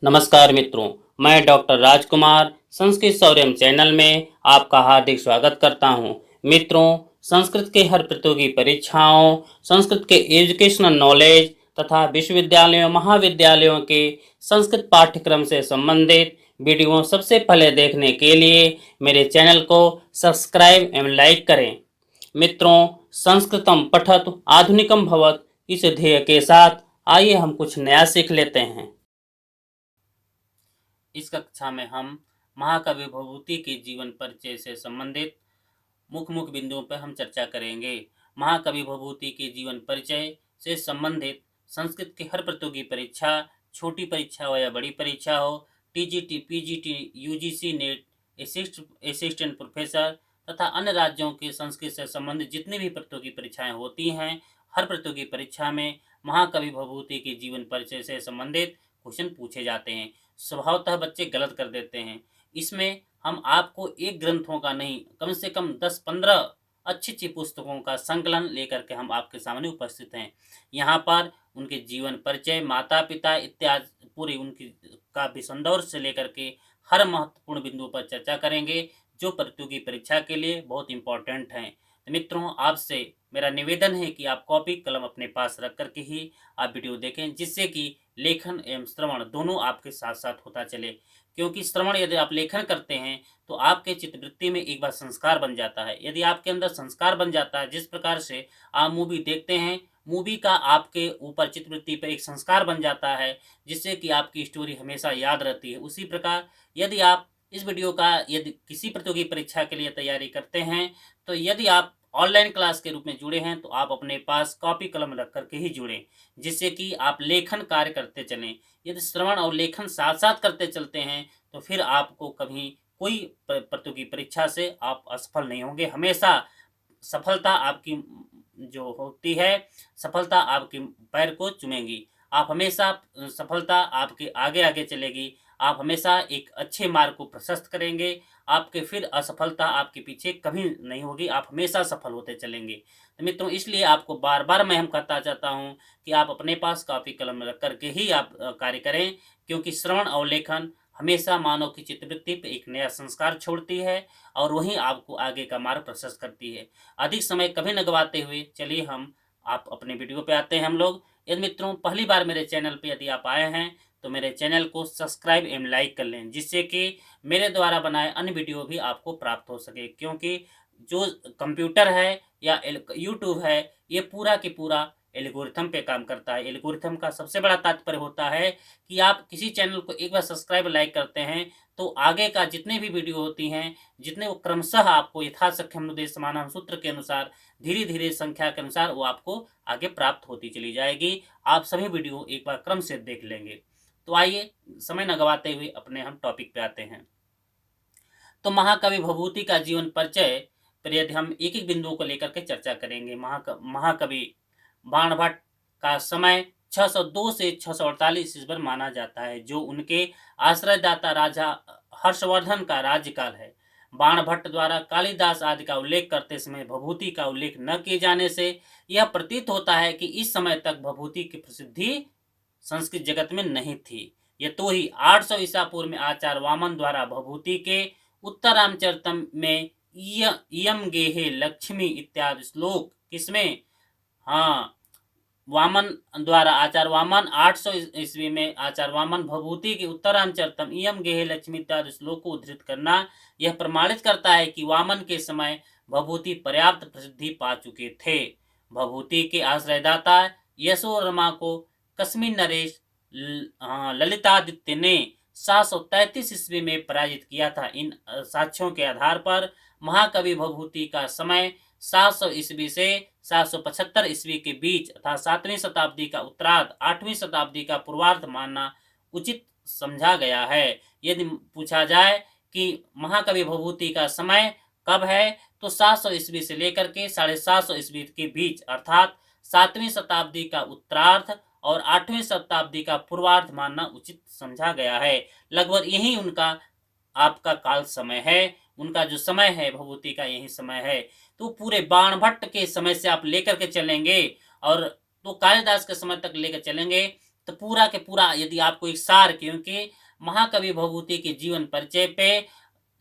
नमस्कार मित्रों, मैं डॉक्टर राजकुमार संस्कृत शौर्यम चैनल में आपका हार्दिक स्वागत करता हूं। मित्रों, संस्कृत के हर प्रतियोगी परीक्षाओं, संस्कृत के एजुकेशनल नॉलेज तथा विश्वविद्यालयों महाविद्यालयों के संस्कृत पाठ्यक्रम से संबंधित वीडियो सबसे पहले देखने के लिए मेरे चैनल को सब्सक्राइब एवं लाइक करें। मित्रों, संस्कृतम पठत आधुनिकम भवत इस ध्येय के साथ आइए हम कुछ नया सीख लेते हैं। इस कक्षा में हम महाकवि भभूति के जीवन परिचय से संबंधित मुख्य बिंदुओं पर हम चर्चा करेंगे। महाकवि भभूति के जीवन परिचय से संबंधित संस्कृत की हर प्रतियोगी परीक्षा, छोटी परीक्षा हो या बड़ी परीक्षा हो, TGT, PGT, UGC net, assistant professor तथा अन्य राज्यों के संस्कृत से संबंधित जितनी भी प्रतियोगी परीक्षाएं होती हैं, हर प्रतियोगी परीक्षा में महाकवि भभूति के जीवन परिचय से संबंधित क्वेश्चन पूछे जाते हैं। स्वभावतः बच्चे गलत कर देते हैं। इसमें हम आपको एक ग्रंथों का नहीं, कम से कम 10-15 अच्छी पुस्तकों का संकलन लेकर के हम आपके सामने उपस्थित हैं। यहाँ पर उनके जीवन परिचय, माता पिता इत्यादि पूरी उनकी काफी संदर्भ से लेकर के हर महत्वपूर्ण बिंदु पर चर्चा करेंगे, जो प्रतियोगी परीक्षा के लिए बहुत इंपॉर्टेंट हैं। तो मित्रों, आपसे मेरा निवेदन है कि आप कॉपी कलम अपने पास रख करके ही आप वीडियो देखें, जिससे कि लेखन एवं श्रवण दोनों आपके साथ साथ होता चले। क्योंकि श्रवण यदि आप लेखन करते हैं तो आपके चित्तवृत्ति में एक बार संस्कार बन जाता है। यदि आपके अंदर संस्कार बन जाता है, जिस प्रकार से आप मूवी देखते हैं, मूवी का आपके ऊपर चित्तवृत्ति पर एक संस्कार बन जाता है, जिससे कि आपकी स्टोरी हमेशा याद रहती है। उसी प्रकार यदि आप इस वीडियो का यदि किसी प्रतियोगी परीक्षा के लिए तैयारी करते हैं, तो यदि आप ऑनलाइन क्लास के रूप में जुड़े हैं तो आप अपने पास कॉपी कलम रख करके ही जुड़ें, जिससे कि आप लेखन कार्य करते चलें। यदि श्रवण और लेखन साथ साथ करते चलते हैं तो फिर आपको कभी कोई प्रतियोगी परीक्षा से आप असफल नहीं होंगे। हमेशा सफलता आपकी जो होती है, सफलता आपके पैर को चूमेगी। आप हमेशा सफलता आपके आगे आगे चलेगी। आप हमेशा एक अच्छे मार्ग को प्रशस्त करेंगे। आपके फिर असफलता आपके पीछे कभी नहीं होगी। आप हमेशा सफल होते चलेंगे। तो मित्रों, इसलिए आपको बार बार मैं कहता चाहता हूँ कि आप अपने पास कॉपी कलम रख करके ही आप कार्य करें, क्योंकि श्रवण और लेखन हमेशा मानव की चित्तवृत्ति पे एक नया संस्कार छोड़ती है और वहीं आपको आगे का मार्ग प्रशस्त करती है। अधिक समय कभी न गवाते हुए चलिए हम आप अपने वीडियो पे आते हैं हम लोग। यदि मित्रों पहली बार मेरे चैनल पे यदि आप आए हैं तो मेरे चैनल को सब्सक्राइब एवं लाइक कर लें, जिससे कि मेरे द्वारा बनाए अन्य वीडियो भी आपको प्राप्त हो सके। क्योंकि जो कंप्यूटर है या यूट्यूब है, ये पूरा की पूरा एल्गोरिथम पे काम करता है। एल्गोरिथम का सबसे बड़ा तात्पर्य होता है कि आप किसी चैनल को एक बार सब्सक्राइब लाइक करते हैं तो आगे का जितने भी वीडियो होती हैं, जितने वो क्रमशः आपको यथासख्यम अनुदेश समानम सूत्र के अनुसार धीरे धीरे संख्या के अनुसार वो आपको आगे प्राप्त होती चली जाएगी। आप सभी वीडियो एक बार क्रम से देख लेंगे। तो आइए समय न गवाते हुए अपने हम टॉपिक पे आते हैं। तो महाकवि भभूति का जीवन परिचय पर यदि हम एक एक बिंदुओं को लेकर के चर्चा करेंगे। महाकवि बाणभट्ट का समय 602 से 648 ईस्वी माना जाता है, जो उनके आश्रयदाता राजा हर्षवर्धन का राज्यकाल है। बाणभट्ट द्वारा कालिदास आदि का उल्लेख करते समय भभूति का उल्लेख न किए जाने से यह प्रतीत होता है कि इस समय तक भभूति की प्रसिद्धि संस्कृत जगत में नहीं थी। ये तो ही 800 ईसा पूर्व में आचार्य वामन द्वारा भभूति के उत्तरामचरितम में इयम गेहे लक्ष्मी इत्यादि श्लोक किसमें, हाँ, वामन द्वारा आचार्य वामन 800 ईस्वी में आचार्य वामन भभूति के उत्तरांचरतम इयम गेहे लक्ष्मी इत्यादि श्लोक को उद्धृत करना यह प्रमाणित करता है कि वामन के समय भभूति पर्याप्त प्रसिद्धि पा चुके थे। भभूति के आश्रयदाता यशोरमा को कश्मीर नरेश ललितादित्य ने 733 ईस्वी में पराजित किया था। इन साक्ष्यों के आधार पर महाकवि भभूति का समय 700 ईस्वी से 775 ईस्वी के बीच अर्थात 7वीं शताब्दी का उत्तरार्ध 8वीं शताब्दी का पूर्वार्ध मानना उचित समझा गया है। यदि पूछा जाए कि महाकवि भभूति का समय कब है, तो 700 ईस्वी से लेकर के 750 ईस्वी के बीच अर्थात 7वीं शताब्दी का उत्तरार्ध और 8वीं शताब्दी का पूर्वार्ध मानना उचित समझा गया है। लगभग यही उनका आपका काल समय है। उनका जो समय है भभूति का यही समय है। तो पूरे बाणभट्ट के समय से आप लेकर के चलेंगे और तो कालिदास के समय तक लेकर चलेंगे तो पूरा के पूरा यदि आपको एक सार, क्योंकि महाकवि भभूति के जीवन परिचय पे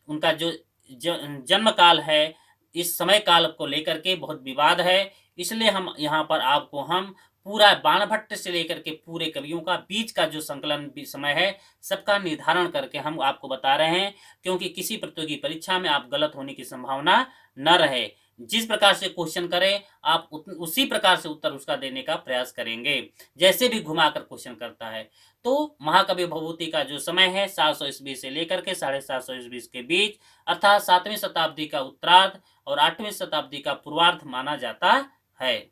उनका जो जन्म काल है, इस समय काल को लेकर के बहुत विवाद है। इसलिए हम यहाँ पर आपको हम पूरा बाणभट्ट से लेकर के पूरे कवियों का बीच का जो संकलन भी समय है, सबका निर्धारण करके हम आपको बता रहे हैं, क्योंकि किसी प्रतियोगी परीक्षा में आप गलत होने की संभावना न रहे। जिस प्रकार से क्वेश्चन करें, आप उसी प्रकार से उत्तर उसका देने का प्रयास करेंगे, जैसे भी घुमाकर क्वेश्चन करता है। तो महाकवि भभूति का जो समय है 700 ईस्वी से लेकर के 750 ईस्वी के बीच, अर्थात 7वीं शताब्दी का उत्तरार्ध और 8वीं शताब्दी का पूर्वार्ध माना जाता है।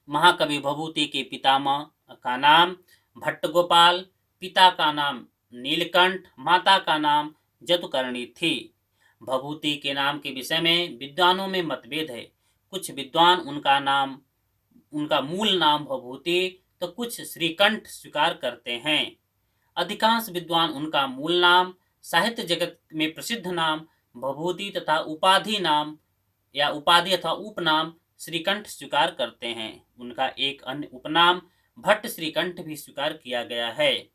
महाकवि भभूति के पितामह का नाम भट्ट गोपाल, पिता का नाम नीलकंठ, माता का नाम जतुकर्णी थी। भभूति के नाम के विषय में विद्वानों में मतभेद है। कुछ विद्वान उनका मूल नाम भभूति तो कुछ श्रीकंठ स्वीकार करते हैं। अधिकांश विद्वान उनका मूल नाम, साहित्य जगत में प्रसिद्ध नाम भभूति तथा उपाधि नाम या उपाधि अथवा उपनाम श्रीकंठ स्वीकार करते हैं। उनका एक अन्य उपनाम भट्ट श्रीकंठ भी स्वीकार किया गया है।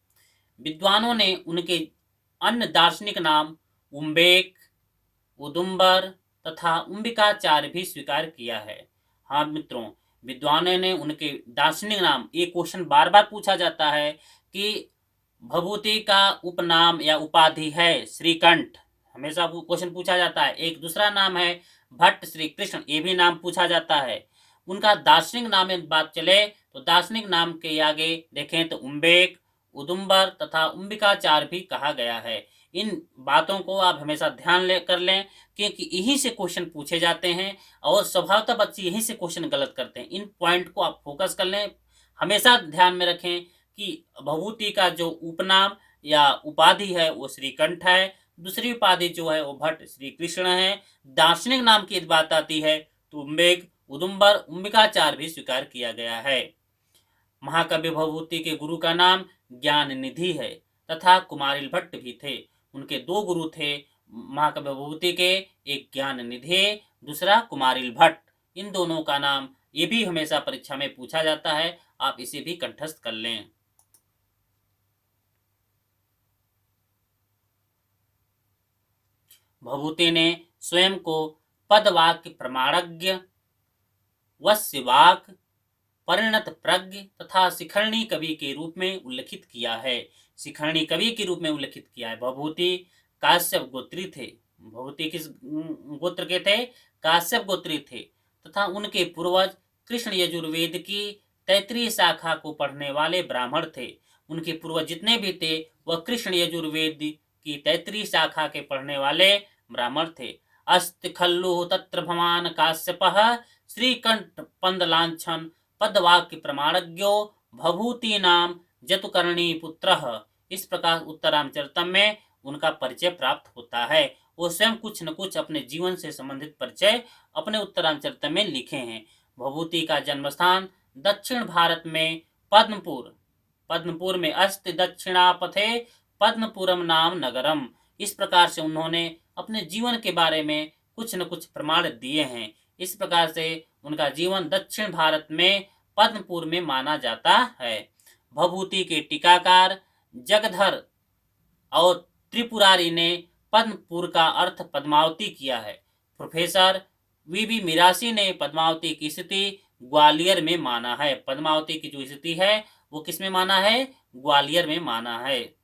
विद्वानों ने उनके अन्य दार्शनिक नाम उम्बेक, उदुम्बर तथा उम्बिकाचार्य भी स्वीकार किया है। हाँ मित्रों, विद्वानों ने उनके दार्शनिक नाम, ये क्वेश्चन बार बार पूछा जाता है कि भभूति का उपनाम या उपाधि है श्रीकंठ, हमेशा क्वेश्चन पूछा जाता है। एक दूसरा नाम है भट्ट श्री कृष्ण, ये भी नाम पूछा जाता है। उनका दार्शनिक नाम में बात चले तो दार्शनिक नाम के आगे देखें तो उम्बेक, उदुम्बर तथा उम्बिकाचार्य भी कहा गया है। इन बातों को आप हमेशा ध्यान कर लें, क्योंकि यहीं से क्वेश्चन पूछे जाते हैं और स्वभावतः बच्चे यहीं से क्वेश्चन गलत करते हैं। इन पॉइंट को आप फोकस कर लें, हमेशा ध्यान में रखें कि भभूति का जो उपनाम या उपाधि है वो श्रीकंठ है, दूसरी उपाधि जो है वो भट्ट श्री कृष्ण है। दार्शनिक नाम की बात आती है तो उम्बेक, उदुम्बर, उम्बिकाचार्य भी स्वीकार किया गया है। महाकवि भभूति के गुरु का नाम ज्ञान निधि है तथा कुमारिल भट्ट भी थे। उनके दो गुरु थे महाकवि भभूति के, एक ज्ञान निधि, दूसरा कुमारिल भट्ट। इन दोनों का नाम ये भी हमेशा परीक्षा में पूछा जाता है, आप इसे भी कंठस्थ कर लें। भभूति ने स्वयं को पदवाक्य प्रमाणज्ञ, वस्यवाक, परिणत प्रज्ञ तथा शिखरणी कवि के रूप में उल्लेखित किया है। शिखरणी कवि के रूप में उल्लेखित किया है। भभूति काश्यप गोत्री थे। भभूति किस गोत्र के थे? काश्यप गोत्री थे तथा उनके पूर्वज कृष्ण यजुर्वेद की तैतरीय शाखा को पढ़ने वाले ब्राह्मण थे। उनके पूर्वज जितने भी थे वह कृष्ण यजुर्वेद की तैतरीय शाखा के पढ़ने वाले ब्राह्मण थे। अस्ति खल्लु तत्र भवान काश्यपः श्रीकंठ पंदलांछन पदवाक्य प्रमाणज्ञो भभूति नाम जतुकर्णी पुत्रः। इस प्रकार उत्तरामचरितम में उनका परिचय प्राप्त होता है। वो स्वयं कुछ न कुछ अपने जीवन से संबंधित परिचय अपने उत्तरामचरितम में लिखे हैं। भभूति का जन्म स्थान दक्षिण भारत में पद्मपुर में अस्ति दक्षिणापथे पद्मपुरम नाम नगरम। इस प्रकार से उन्होंने अपने जीवन के बारे में कुछ न कुछ प्रमाण दिए हैं। इस प्रकार से उनका जीवन दक्षिण भारत में पद्मपुर में माना जाता है। भभूति के टीकाकार जगधर और त्रिपुरारी ने पद्मपुर का अर्थ पद्मावती किया है। प्रोफेसर वीबी मिरासी ने पद्मावती की स्थिति ग्वालियर में माना है। पद्मावती की जो स्थिति है वो किस में माना है? ग्वालियर में माना है।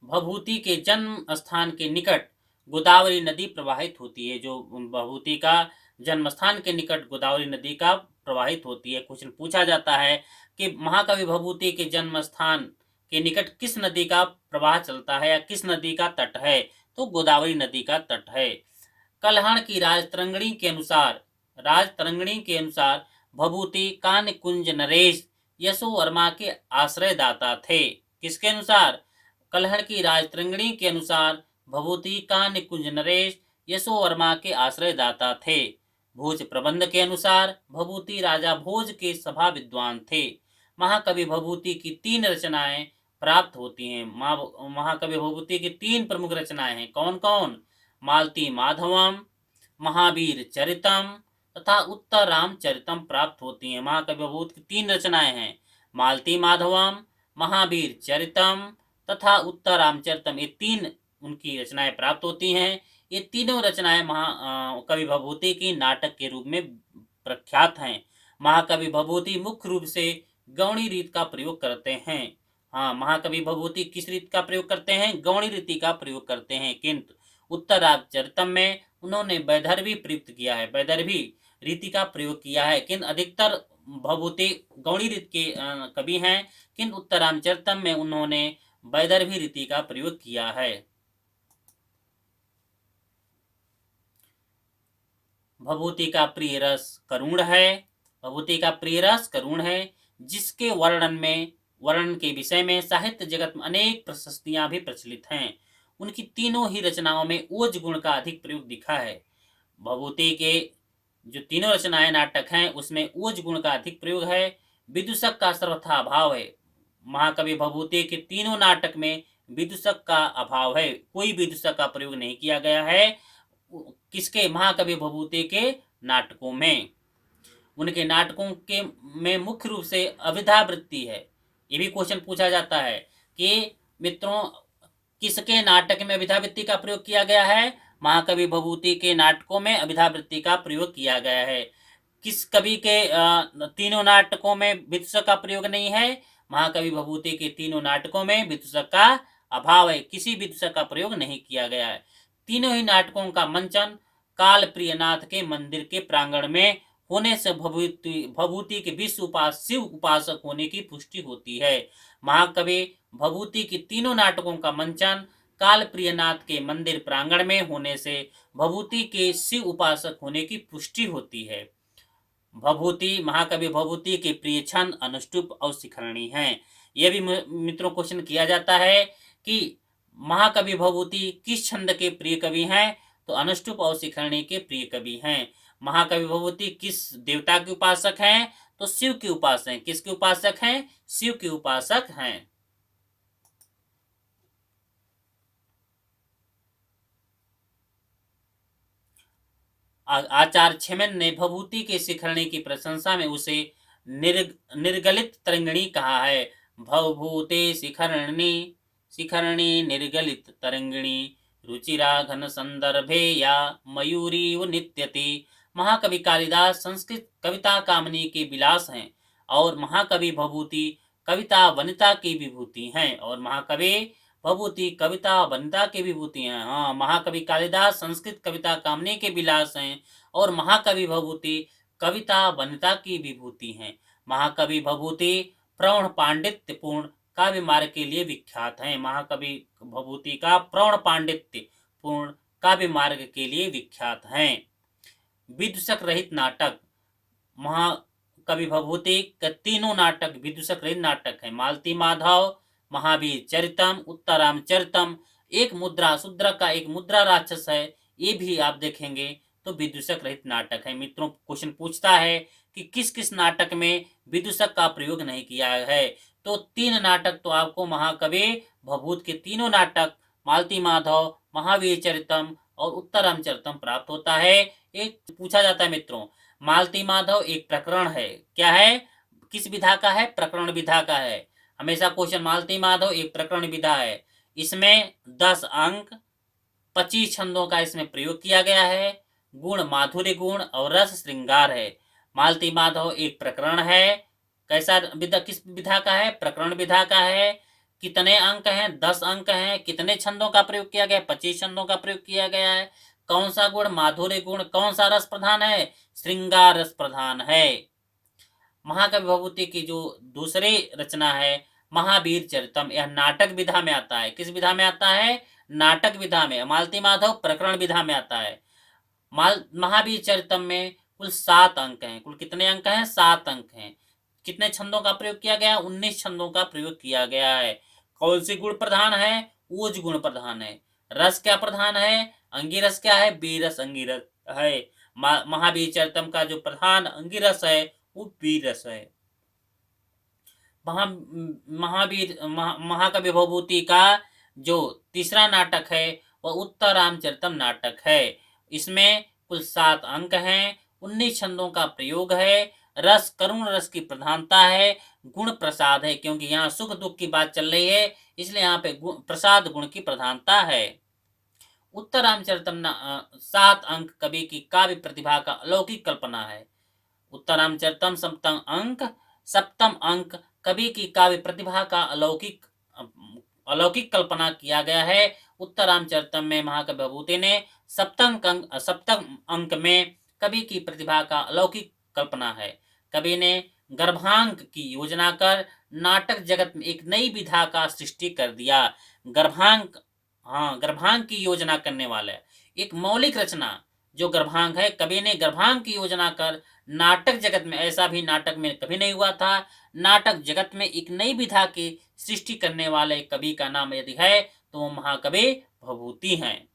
भभूति के जन्म स्थान के निकट गोदावरी नदी प्रवाहित होती है। जो भभूति का जन्म स्थान के निकट गोदावरी नदी का प्रवाहित होती है। क्वेश्चन पूछा जाता है कि महाकवि भभूति के जन्म स्थान के निकट किस नदी का प्रवाह चलता है या किस नदी का तट है? तो गोदावरी नदी का तट है। कल्हण की राजतरंगिणी के अनुसार भभूति कान्य कुंज नरेश यशोवर्मा के आश्रयदाता थे। किसके अनुसार? कल्हण की राजतरंगिणी के अनुसार भभूति कान्य कुंज नरेश यशोवर्मा के आश्रयदाता थे। भोज प्रबंध के अनुसार भभूति राजा भोज के सभा विद्वान थे। महाकवि भभूति की 3 रचनाएं प्राप्त होती हैं। महाकवि भभूति की 3 प्रमुख रचनाएं हैं। कौन कौन? मालती माधवम, महावीर चरितम तथा उत्तराम चरितम प्राप्त होती हैं। महाकवि भभूति की 3 रचनाएं हैं। मालती माधवम, महावीर चरितम तथा उत्तराम चरितम, ये 3 उनकी रचनाएं प्राप्त होती हैं। ये तीनों रचनाएं कवि भभूति की नाटक के रूप में प्रख्यात हैं। महाकवि भभूति मुख्य रूप से गौणी रीत का प्रयोग करते हैं। हाँ, महाकवि भभूति किस रीत का प्रयोग करते हैं? गौणी रीति का प्रयोग करते हैं। किंतु उत्तराचरितम में उन्होंने वैदर्भी प्रयुक्त किया है, वैदर्भी रीति का प्रयोग किया है। किंतु अधिकतर भभूति गौणी रीत के कवि हैं, किंतु उत्तराचरितम में उन्होंने वैदर्भी रीति का प्रयोग किया है। भभूति का प्रिय रस करुण है। भभूति का प्रिय रस करुण है, जिसके वर्णन के विषय में साहित्य जगत में अनेक प्रशस्तियां भी प्रचलित हैं। उनकी तीनों ही रचनाओं में ओज गुण का अधिक प्रयोग दिखा है। भभूति के जो तीनों रचनाएं नाटक हैं, उसमें ओज गुण का अधिक प्रयोग है। विदूषक का सर्वथा अभाव है। महाकवि भभूति के तीनों नाटक में विदूषक का अभाव है, कोई विदूषक का प्रयोग नहीं किया गया है। किसके? महाकवि भभूति के नाटकों में। उनके नाटकों के में मुख्य रूप से अभिधावृत्ति है। ये भी क्वेश्चन पूछा जाता है कि मित्रों, किसके नाटक में अभिधावृत्ति का प्रयोग किया गया है? महाकवि भभूति के नाटकों में अभिधावृत्ति का प्रयोग किया गया है। किस कवि के तीनों नाटकों में विदूषक का प्रयोग नहीं है? महाकवि भभूति के तीनों नाटकों में विदूषक का अभाव है, किसी विदूषक का प्रयोग नहीं किया गया है। तीनों ही नाटकों का मंचन काल प्रियनाथ के मंदिर के प्रांगण में होने से भभूति के शिव उपासक होने की पुष्टि होती है। महाकवि भभूति की तीनों नाटकों का मंचन काल प्रियनाथ के मंदिर प्रांगण में होने से भभूति के शिव उपासक होने की पुष्टि होती है। महाकवि भभूति के प्रिय छंद अनुष्टुप और शिखरणी हैं। यह भी मित्रों क्वेश्चन किया जाता है कि महाकवि भभूति किस छंद के प्रिय कवि हैं? तो अनुष्टुप और शिखरणी के प्रिय कवि हैं। महाकवि भभूति किस देवता के उपासक हैं? तो शिव के उपासक हैं। किसके उपासक हैं? शिव के उपासक हैं। आचार्य छेमन ने भभूति के शिखरणी की प्रशंसा में उसे निर्गलित तरंगिणी कहा है। भवभूते शिखरणी निर्गलित तरंगिणी रुचिरा घन संदर्भे या मयूरी व नित्यति। महाकवि कालिदास संस्कृत कविता कामनी के विलास हैं और महाकवि भभूति कविता वनिता की विभूति हैं। और महाकवि भभूति कविता वनिता की विभूति हैं। हाँ, महाकवि कालिदास संस्कृत कविता कामनी के विलास हैं और महाकवि भभूति कविता वनिता की विभूति हैं। महाकवि भभूति प्रौढ़ पांडित्य पूर्ण काव्य मार्ग के लिए विख्यात हैं। महाकवि भभूति का प्रौढ़ पांडित्य पूर्ण काव्य मार्ग के लिए विख्यात हैं। विदूषक रहित नाटक। महाकवि भभूति के तीनों नाटक विदूषक रहित नाटक हैं। मालती माधव, महावीर चरितम, उत्तराम चरितम। एक मुद्रा शूद्र का एक मुद्रा राक्षस है, ये भी आप देखेंगे तो विदूषक रहित नाटक है। मित्रों, क्वेश्चन पूछता है कि किस किस नाटक में विदूषक का प्रयोग नहीं किया है? तो 3 नाटक तो आपको महाकवि भभूति के तीनों नाटक मालती माधव, महावीर चरितम और उत्तराम चरितम प्राप्त होता है। एक पूछा जाता है मित्रों, मालती माधव एक प्रकरण है, क्या है? किस विधा का है? प्रकरण विधा का है। हमेशा क्वेश्चन मालती माधव एक प्रकरण विधा है। इसमें 10 अंक 25 छंदों का इसमें प्रयोग किया गया है। गुण माधुर्य गुण और रस श्रृंगार है। मालती माधव एक प्रकरण है। कैसा विधा? किस विधा का है? प्रकरण विधा का है। कितने अंक हैं? 10 अंक हैं। कितने छंदों का प्रयोग किया गया? 25 छंदों का प्रयोग किया गया है। कौन सा गुण? माधुर्य गुण। कौन सा रस प्रधान है? श्रृंगार रस प्रधान है। महाकवि भभूति की जो दूसरी रचना है महावीर चरितम, यह नाटक विधा में आता है। किस विधा में आता है? नाटक विधा में। मालती माधव प्रकरण विधा में आता है। महावीर चरितम में कुल 7 अंक हैं। कुल कितने अंक हैं? 7 अंक हैं। कितने छंदों का प्रयोग किया गया? 19 छंदों का प्रयोग किया गया है। कौन सी गुण प्रधान है? ओज गुण प्रधान है। रस क्या प्रधान है? अंगिरस क्या है? बीरस अंगिरस है। महावीर चरितम का जो प्रधान अंगिरस है वो बीरस है। महा महाकवि भवभूति का जो तीसरा नाटक है वह उत्तर रामचरितम नाटक है। इसमें कुल 7 अंक हैं, 19 छंदों का प्रयोग है, रस करुण रस की प्रधानता है, गुण प्रसाद है, क्योंकि यहाँ सुख दुख की बात चल रही है, इसलिए यहाँ पे प्रसाद गुण की प्रधानता है। उत्तर रामचरितम 7 अंक कवि की काव्य प्रतिभा का अलौकिक कल्पना है। उत्तर रामचरितम सप्तम अंक कवि की काव्य प्रतिभा का अलौकिक कल्पना किया गया है। उत्तर रामचरितम में महाकवि भवभूति ने सप्तम अंक में कवि की प्रतिभा का अलौकिक कल्पना है। कवि ने गर्भांक की योजना कर नाटक जगत में एक नई विधा का सृष्टि कर दिया। गर्भांक की योजना करने वाला एक मौलिक रचना जो गर्भांक है, कवि ने गर्भांक की योजना कर नाटक जगत में, ऐसा भी नाटक में कभी नहीं हुआ था, नाटक जगत में एक नई विधा की सृष्टि करने वाले कवि का नाम यदि है तो वो महाकवि भवभूति हैं।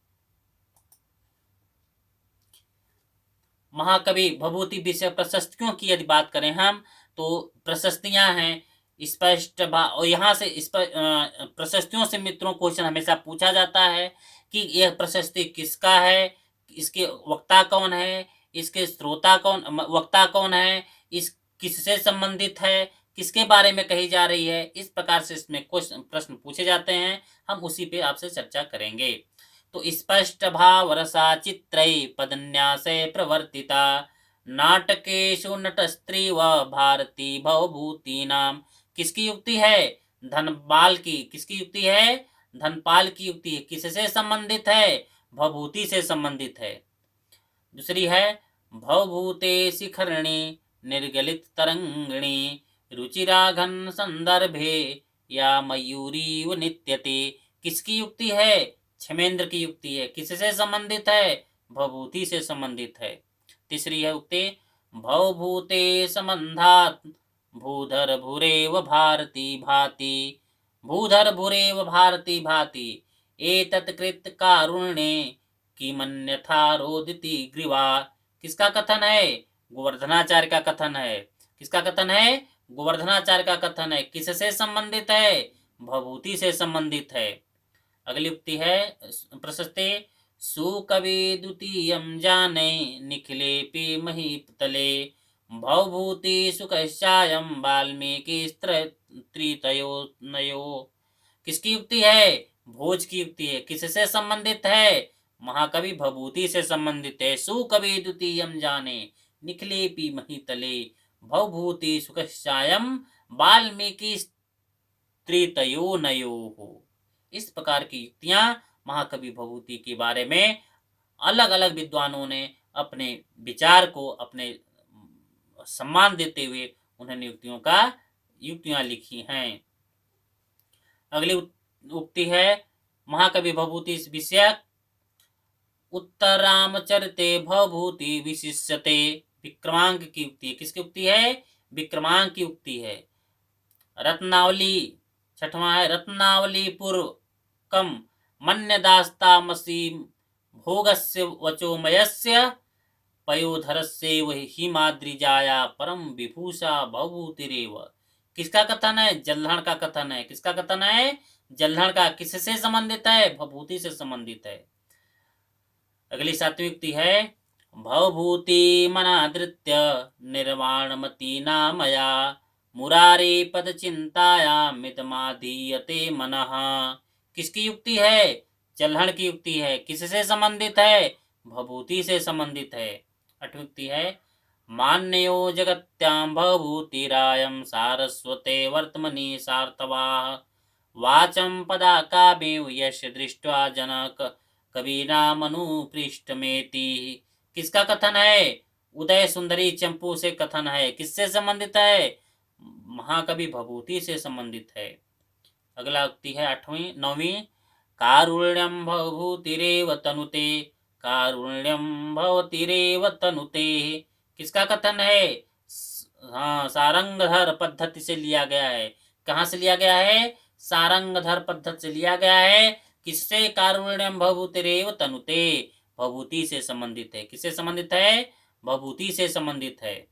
महाकवि भवभूति विषय प्रशस्तियों की यदि बात करें हम तो प्रशस्तियां हैं स्पष्ट और यहाँ से प्रशस्तियों से मित्रों क्वेश्चन हमेशा पूछा जाता है कि यह प्रशस्ति किसका है, इसके वक्ता कौन है, इसके वक्ता कौन है, इस किससे संबंधित है, किसके बारे में कही जा रही है, इस प्रकार से इसमें प्रश्न पूछे जाते हैं। हम उसी पे आपसे चर्चा करेंगे। तो स्पष्ट भाव रसा चित्रै पदन्यासे प्रवर्तिता नाटकेषु नट स्त्री व भारती भवभूति नाम। किसकी युक्ति है? धनपाल की। किसकी युक्ति है? धनपाल की युक्ति है। किससे संबंधित है? भवभूति से संबंधित है। दूसरी है भवभूते शिखरणी निर्गलित तरंगिणी रुचिराघन संदर्भे या मयूरी व नित्यते। किसकी युक्ति है? क्षेमेंद्र की युक्ति है। किससे संबंधित है? भवभूति से संबंधित है। तीसरी है उक्ति भवभूते संबंधात भूधर भूरेव भारती भाति। भूधर भूरेव भारती भाति एतत् कृत कारुण्ये किमन्यथा रोदिति ग्रीवा। किसका कथन है? गोवर्धनाचार्य का कथन है। किसका कथन है? गोवर्धनाचार्य का कथन है। किससे संबंधित है? भवभूति से संबंधित है। अगली उक्ति है प्रशस्ति सुकवि द्वितीयं जाने निखिलेपि महीतले भवभूति सुखश्चायं वाल्मीकि त्रितयो नयो। किसकी युक्ति है? भोज की युक्ति है। किससे संबंधित है? महाकवि भवभूति से संबंधित है। सुकवि द्वितीयं जाने निखिलेपि महीतले भवभूति सुखश्चायं वाल्मीकि त्रितयो नयो। इस प्रकार की युक्तियां महाकवि भवभूति के बारे में अलग अलग विद्वानों ने अपने विचार को अपने सम्मान देते हुए उन्होंने युक्तियां लिखी हैं। अगली उक्ति है महाकवि भवभूति विषयक उत्तर रामचरिते भवभूति विशिष्यते। विक्रमांक की उक्ति है। किसकी उक्ति है? विक्रमांक की उक्ति है। रत्नावली छठवां है रत्नावली पूर्व कम मन्यदास्तामसी भोगस्य वचोमयस्य पयोधरस्यैव हिमाद्रिजाया परम विभूषा भवभूतिरेव। किसका कथन है? जल्हण का कथन है। किसका कथन है? जल्हण का। किससे संबंधित है? भवभूति से संबंधित है। अगली 7वीं युक्ति है भवभूति मनादृत्य निर्वाणमती नामया मुरारी पद चिंताया मितमाधीयते मनः। किसकी युक्ति है? जल्हण की युक्ति है। किससे संबंधित है? भवभूति से संबंधित है। 8वीं युक्ति है मान्यो जगत्यां भवभूतिरायं सारस्वते वर्तमनि सार्थवाः वाचं पदा काव्येव यश दृष्ट्वा जनक कवीनामनुपृष्ठमेति। किसका कथन है? उदय सुंदरी चंपू से कथन है। किससे संबंधित है? महाकवि भवभूति से संबंधित है। अगला उक्ति है 9वीं कारुण्यं भवभूतिरेव तनुते। कारुण्यं भवतीरेव तनुते। किसका कथन है? सारंगधर पद्धति से लिया गया है। कहाँ से लिया गया है? सारंगधर पद्धति से लिया गया है। किससे? कारुण्यम भवभूतिरेव तनुते। भवभूति से संबंधित है। किससे संबंधित है? भवभूति से संबंधित है।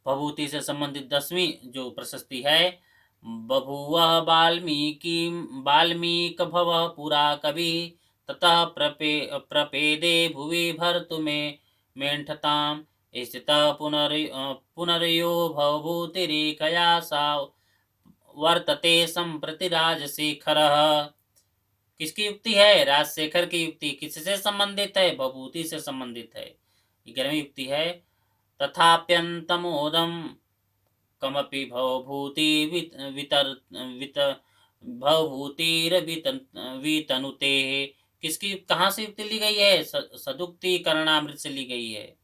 भभूति से संबंधित 10वीं जो प्रशस्ति है, बभूव वाल्मीक भव पुरा कवि ततः प्रपेदे भुवि भर्तुमे मेण्ठताम् स्थितः पुनर्यो भवभूतिरेकया सा वर्तते सम्प्रति राजशेखरः। किसकी युक्ति है? राजशेखर की युक्ति। किससे संबंधित है? भभूति से संबंधित है। 11वीं युक्ति है, तथाप्यन्तमोदम कमपि भवभूति वितनुते। किसकी कहाँ से युक्ति ली गई है? सदुक्ति करणामृत से ली गई है।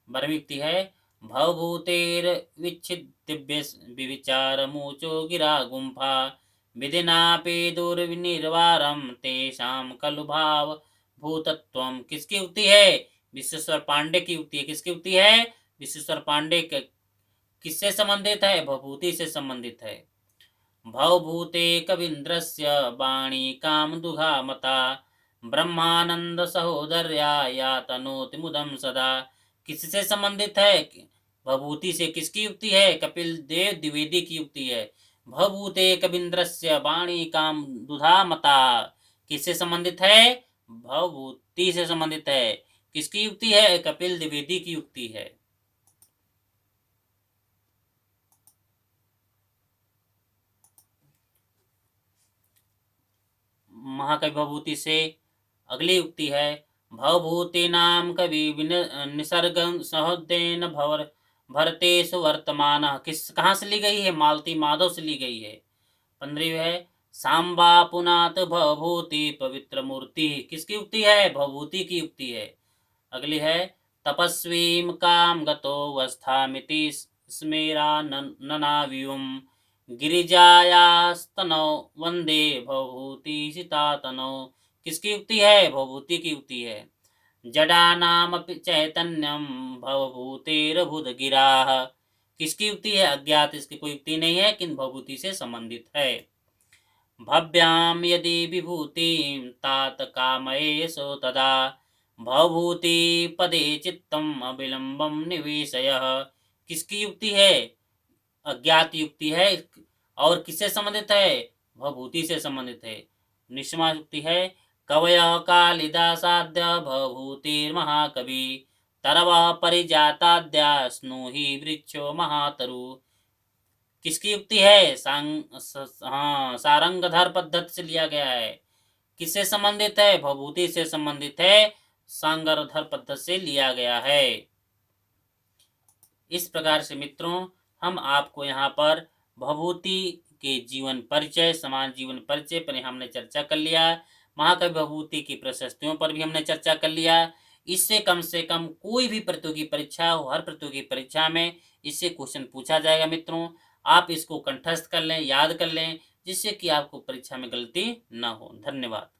12वीं युक्ति है, भवभूतेर विच्छिद्दिव्य विविचार मूचो गिरा गुंफा विधिनापि दुर्निर्वारम तेषाम खलु भाव भूतत्वम। किसकी युक्ति है? विश्वेश्वर पांडे की युक्ति है। किसकी युक्ति है? विश्वेश्वर पांडे के। किससे संबंधित है? भभूति से संबंधित है। भवभूते कवीन्द्रस्य वाणी कामदुघा मता ब्रह्मानंद सहोदर्या या तनोति मुदम सदा। किससे संबंधित है? भभूति से। किसकी युक्ति है? कपिल देव द्विवेदी की युक्ति है। भवभूते कवीन्द्रस्य वाणी काम दुधा मता। किससे संबंधित है? भवभूति से संबंधित है। किसकी युक्ति है? कपिल द्विवेदी की युक्ति है। महाकवि भभूति से अगली युक्ति है, भवभूति नाम कवि निसर्ग सहोदयन भरतेषु वर्तमान। किस कहाँ से ली गई है? मालती माधव से ली गई है। 15वीं है, सांबा पुनात भवभूति पवित्र मूर्ति। किसकी युक्ति है? भवभूति की युक्ति है। अगली है, तपस्वीं काम गतो वस्थामिति स्मेरा ननाव्युम गिरिजायास्तनौ वंदे भवभूति सीतातनौ। किसकी युक्ति है? भवभूति की युक्ति है। जडा नाम चैतन्यम भवभूतेरभुदगिराः। किसकी युक्ति है? अज्ञात। इसकी कोई युक्ति नहीं है, किंतु भवभूति से संबंधित है। भव्याम यदि विभूतिं तात कामयेषु तदा भवभूति पदे चित्तम अविलंबम निवेशयः। किसकी युक्ति है? अज्ञात युक्ति है। और किससे संबंधित है? भवभूति से संबंधित है। 19वां युक्ति है, कवयः कालिदासाद्य भवभूतिर्महाकवि तरवः परिजाताद्या स्नुहि वृक्षो महातरु। किसकी युक्ति है? सारंगधर पद्धति से लिया गया है। किससे संबंधित है? भवभूति से संबंधित है। सांगरधर पद्धति से लिया गया है। इस प्रकार से मित्रों, हम आपको यहाँ पर भभूति के जीवन परिचय, समान जीवन परिचय पर हमने चर्चा कर लिया। महाकवि भभूति की प्रशस्तियों पर भी हमने चर्चा कर लिया। इससे कम से कम कोई भी प्रतियोगी परीक्षा हो, हर प्रतियोगी परीक्षा में इससे क्वेश्चन पूछा जाएगा। मित्रों, आप इसको कंठस्थ कर लें, याद कर लें, जिससे कि आपको परीक्षा में गलती न हो। धन्यवाद।